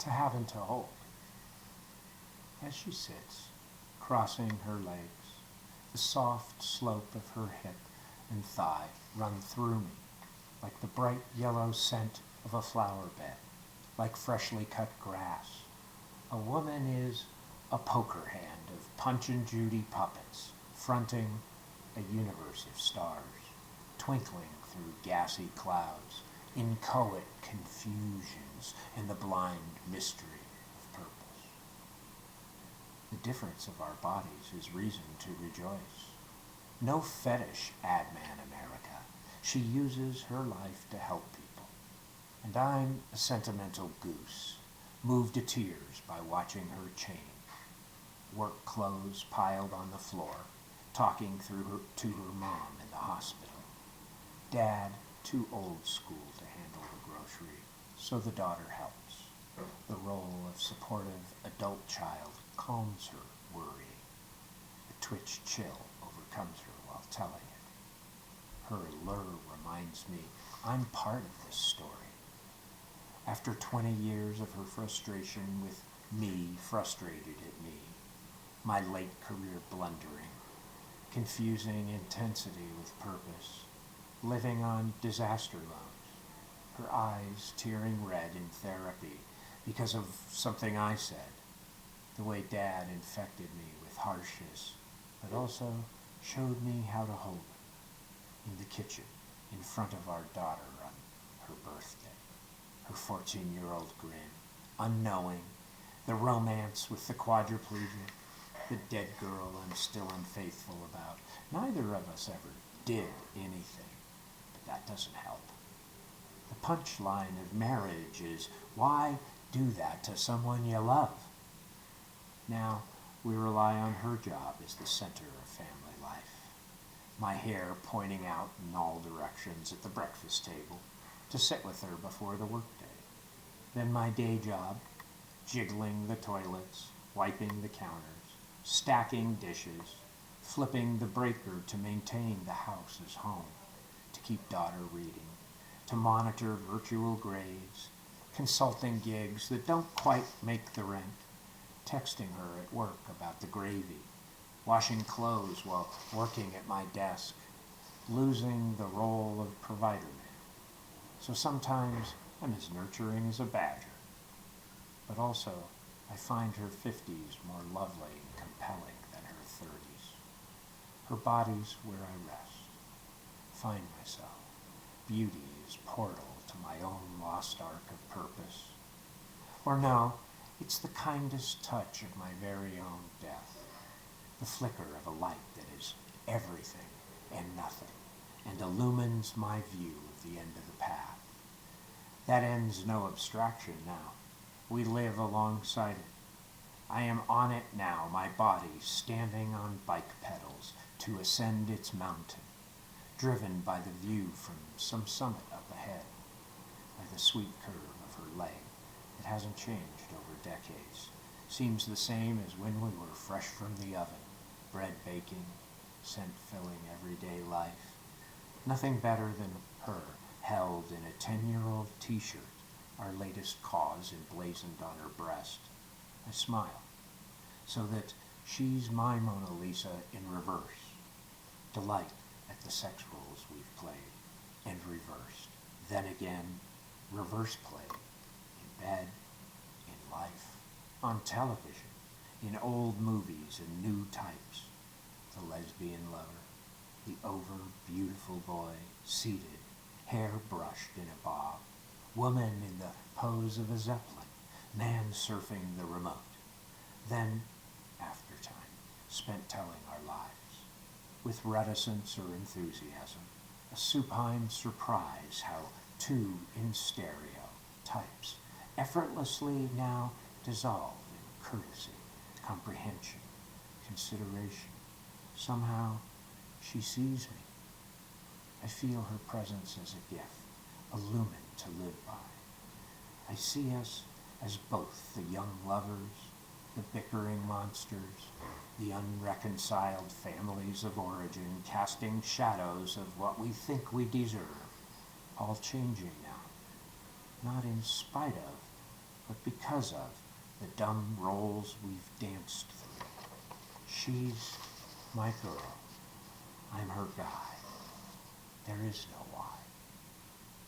to have and to hold. As she sits, crossing her legs, the soft slope of her hip and thigh run through me like the bright yellow scent of a flower bed, like freshly cut grass. A woman is a poker hand of Punch and Judy puppets, fronting a universe of stars, twinkling through gassy clouds, inchoate confusions in the blind mystery of purpose. The difference of our bodies is reason to rejoice. No fetish, Adman America. She uses her life to help people. And I'm a sentimental goose, moved to tears by watching her change. Work clothes piled on the floor, talking to her mom in the hospital. Dad, too old school to handle the grocery, so the daughter helps. The role of supportive adult child calms her worry. A twitch chill overcomes her while telling it. Her allure reminds me I'm part of this story. After 20 years of her frustration with me frustrated at me, my late career blundering, confusing intensity with purpose, living on disaster loans, her eyes tearing red in therapy because of something I said, the way Dad infected me with harshness, but also showed me how to hold it in the kitchen in front of our daughter on her birthday, her 14-year-old grin, unknowing, the romance with the quadriplegic, the dead girl I'm still unfaithful about. Neither of us ever did anything, but that doesn't help. The punchline of marriage is, why do that to someone you love? Now, we rely on her job as the center of family life. My hair pointing out in all directions at the breakfast table to sit with her before the workday. Then my day job, jiggling the toilets, wiping the counters, stacking dishes, flipping the breaker to maintain the house as home, to keep daughter reading, to monitor virtual grades, consulting gigs that don't quite make the rent, texting her at work about the gravy, washing clothes while working at my desk, losing the role of provider man. So sometimes I'm as nurturing as a badger, but also I find her 50s more lovely and compelling than her 30s. Her body's where I rest, find myself. Beauty is portal to my own lost ark of purpose. Or no, it's the kindest touch of my very own death, the flicker of a light that is everything and nothing, and illumines my view of the end of the path. That end's no abstraction now. We live alongside it. I am on it now, my body standing on bike pedals to ascend its mountain, driven by the view from some summit up ahead, by the sweet curve of her leg that hasn't changed over decades, seems the same as when we were fresh from the oven, bread baking, scent filling everyday life. Nothing better than her held in a 10-year-old t-shirt, our latest cause emblazoned on her breast. I smile, so that she's my Mona Lisa in reverse. Delight at the sex roles we've played, and reversed. Then again, reverse played, in bed, in life, on television, in old movies and new types. The lesbian lover, the over-beautiful boy, seated, hair brushed in a bob, woman in the pose of a zeppelin, man surfing the remote. Then, after time, spent telling our lives, with reticence or enthusiasm, a supine surprise how two in stereo types effortlessly now dissolve in courtesy, comprehension, consideration. Somehow, she sees me. I feel her presence as a gift, a lumen to live by. I see us as both the young lovers, the bickering monsters, the unreconciled families of origin casting shadows of what we think we deserve, all changing now, not in spite of, but because of the dumb roles we've danced through. She's my girl. I'm her guy. There is no why.